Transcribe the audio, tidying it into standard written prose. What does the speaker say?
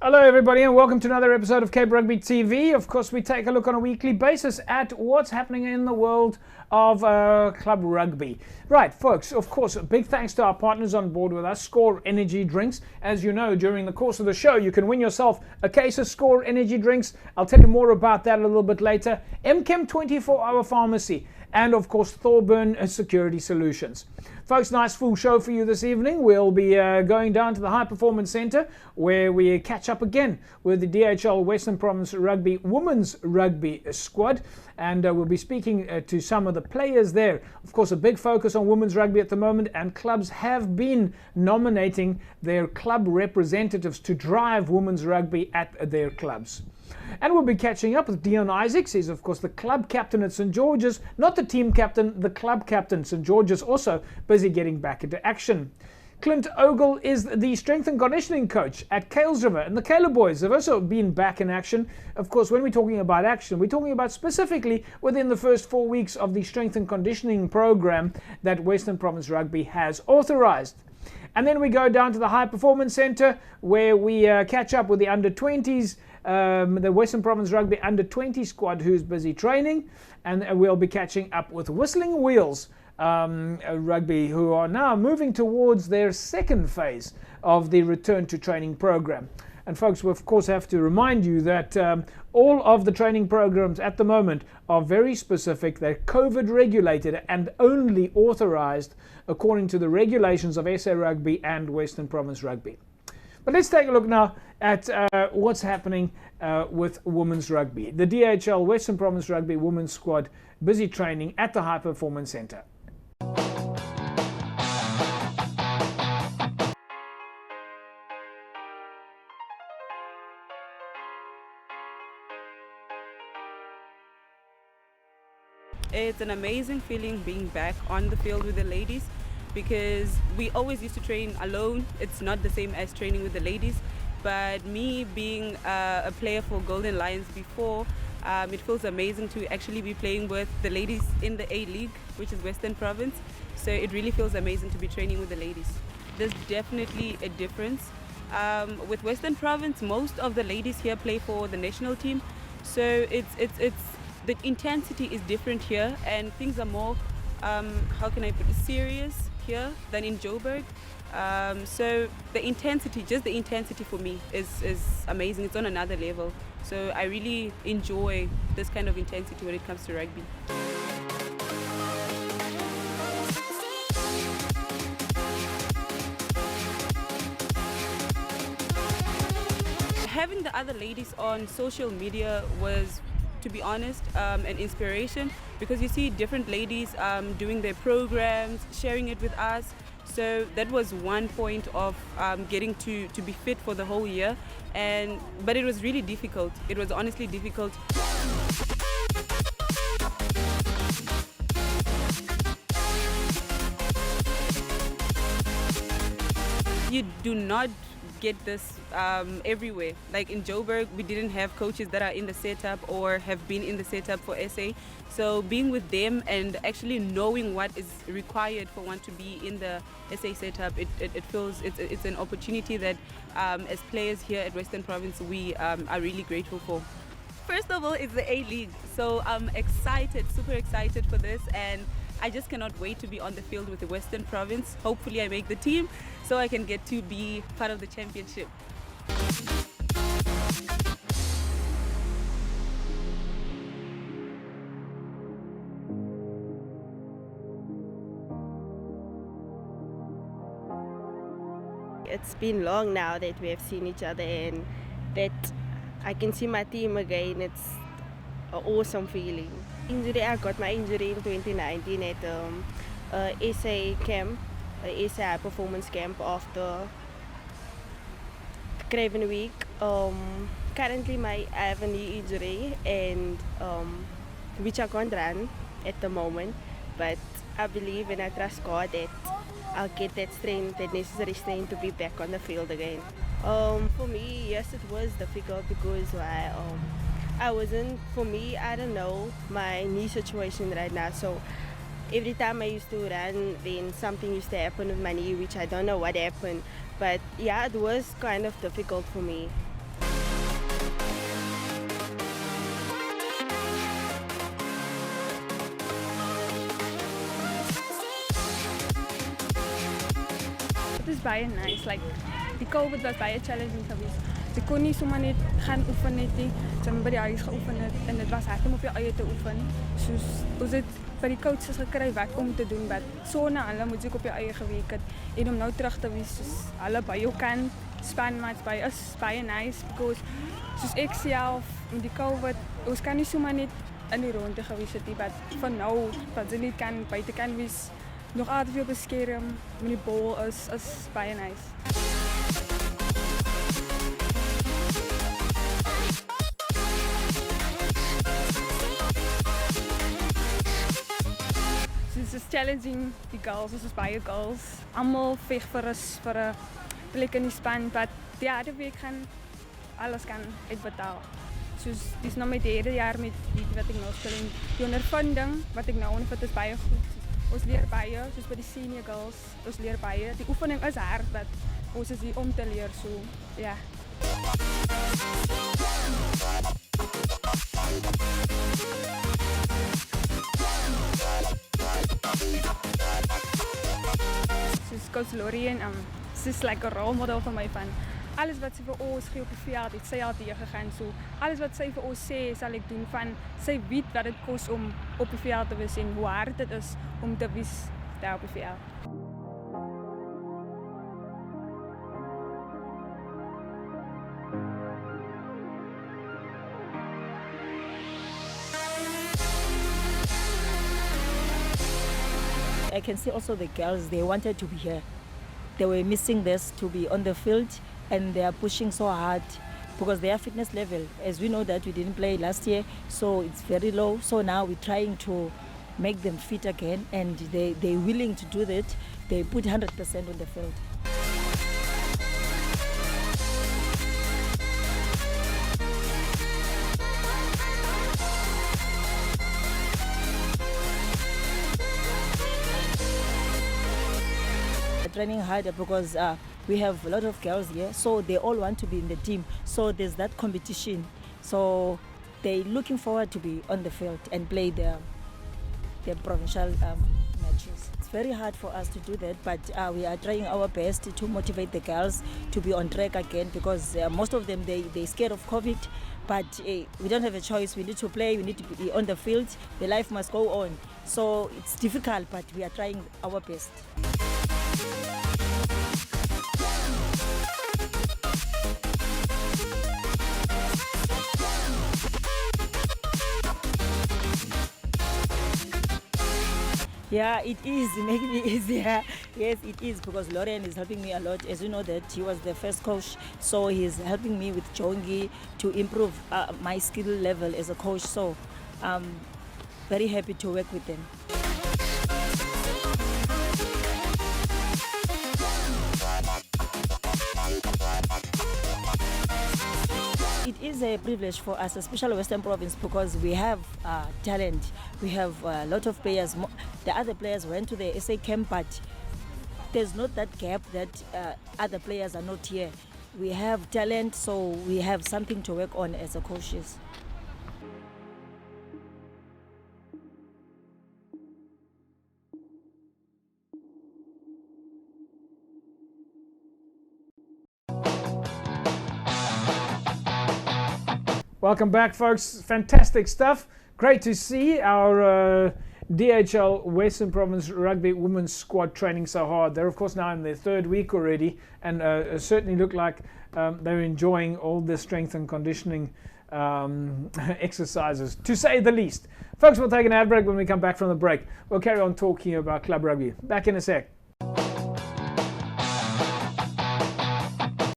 Hello everybody and welcome to another episode of Cape Rugby TV. Of course, we take a look on a weekly basis at what's happening in the world of club rugby. Right, folks, of course, a big thanks to our partners on board with us, Score Energy Drinks. As you know, during the course of the show, you can win yourself a case of Score Energy Drinks. I'll tell you more about that a little bit later. MChem 24-hour pharmacy. And of course, Thorburn Security Solutions. Folks, nice full show for you this evening. We'll be going down to the High Performance Centre where we catch up again with the DHL Western Province Rugby Women's Rugby Squad. And we'll be speaking to some of the players there. Of course, a big focus on women's rugby at the moment, and clubs have been nominating their club representatives to drive women's rugby at their clubs. And we'll be catching up with Dion Isaacs. He's, of course, the club captain at St. George's. Not the team captain, the club captain. St. George's also busy getting back into action. Clint Ogle is the strength and conditioning coach at Kales River. And the Kale boys have also been back in action. Of course, when we're talking about action, we're talking about specifically within the first 4 weeks of the strength and conditioning program that Western Province Rugby has authorized. And then we go down to the High Performance Centre where we catch up with the under-20s, the Western Province Rugby under-20 squad who's busy training, and we'll be catching up with Whistling Wheels Rugby, who are now moving towards their second phase of the return to training program. And folks, we of course have to remind you that all of the training programs at the moment are very specific. They're COVID regulated and only authorized according to the regulations of SA Rugby and Western Province Rugby. But let's take a look now at what's happening with women's rugby. The DHL Western Province Rugby Women's Squad busy training at the High Performance Centre. It's an amazing feeling being back on the field with the ladies, because we always used to train alone. It's not the same as training with the ladies, but me being a player for Golden Lions before, it feels amazing to actually be playing with the ladies in the A League, which is Western Province. So it really feels amazing to be training with the ladies. There's definitely a difference. With Western Province, most of the ladies here play for the national team, so it's the intensity is different here, and things are more, how can I put it, serious here than in Joburg. So the intensity, just the intensity for me is amazing. It's on another level. So I really enjoy this kind of intensity when it comes to rugby. Having the other ladies on social media was, to be honest, an inspiration, because you see different ladies doing their programs, sharing it with us. So that was one point of getting to be fit for the whole year. But it was really difficult. It was honestly difficult. You do not get this everywhere. Like in Joburg, we didn't have coaches that are in the setup or have been in the setup for SA. So being with them and actually knowing what is required for one to be in the SA setup, it feels it's an opportunity that as players here at Western Province we are really grateful for. First of all, it's the A League, so I'm excited, super excited for this, and I just cannot wait to be on the field with the Western Province. Hopefully I make the team so I can get to be part of the championship. It's been long now that we have seen each other, and that I can see my team again. It's an awesome feeling. I got my injury in 2019 at SA camp, SA performance camp after Craven Week. Currently I have a knee injury, and which I can't run at the moment, but I believe and I trust God that I'll get that strength, that necessary strength to be back on the field again. For me, yes, it was difficult because I don't know my knee situation right now, so every time I used to run, then something used to happen with my knee, which I don't know what happened. But yeah, it was kind of difficult for me. baie nice. Like die COVID was baie challenging geweest. Jy kon nie sommer net gaan oefen net nie. Jy het by die huis geoefen het en dit was hard om op jou eie te oefen. Soos ons het by die coaches gekry wat om te doen wat sonder hulle moet jy op jou eie gewerk het en om nou terug te wees soos hulle by jou kant spanmaats by is baie nice because soos ek self met die COVID ons kan nie sommer net in die ronde gewees het nie, maar van nou wat jy nie kan buite kan wees nog altyd veel beskerm met die bal is baie nice. Dit is challenging die girls, ons is baie girls. Almal veg vir 'n plek in die span, maar die harde week gaan alles kan uitbetaal. Soos dis nou my derde jaar met die wat ek nou speel en die ondervinding wat ek nou ondervind is baie goed. Ons leer baie, soos by die senior girls, ons leer baie. Die oefening is hard, maar ons is hier om te leer, so ja. Soos Coach Lorien, she's like 'n role model vir my van alles wat sy vir ons gee op die veld, het sy al teë gegaan. So alles wat sy vir ons sê, sal ek doen van sy weet wat dit kos om op die veld te wees en hoe hard dit is om te wees daar op die veld. I can see also the girls, they wanted to be here. They were missing this to be on the field and they are pushing so hard because their fitness level, as we know that we didn't play last year, so it's very low. So now we're trying to make them fit again and they're willing to do that. They put 100% on the field. Training harder because we have a lot of girls here, so they all want to be in the team. So there's that competition. So they're looking forward to be on the field and play their provincial matches. It's very hard for us to do that, but we are trying our best to motivate the girls to be on track again because most of them, they're scared of COVID, but we don't have a choice. We need to play, we need to be on the field. The life must go on. So it's difficult, but we are trying our best. Yeah, it is making me easier. Yes, it is because Lauren is helping me a lot. As you know that he was the first coach, so he's helping me with Jongi to improve my skill level as a coach. So I'm very happy to work with them. It is a privilege for us, especially Western Province, because we have talent. We have a lot of players. The other players went to the SA camp, but there's not that gap that other players are not here. We have talent, so we have something to work on as a coaches. Welcome back, folks. Fantastic stuff. Great to see our DHL Western Province Rugby Women's squad training so hard. They're, of course, now in their third week already and certainly look like they're enjoying all the strength and conditioning exercises, to say the least. Folks, we'll take an ad break. When we come back from the break, we'll carry on talking about club rugby. Back in a sec.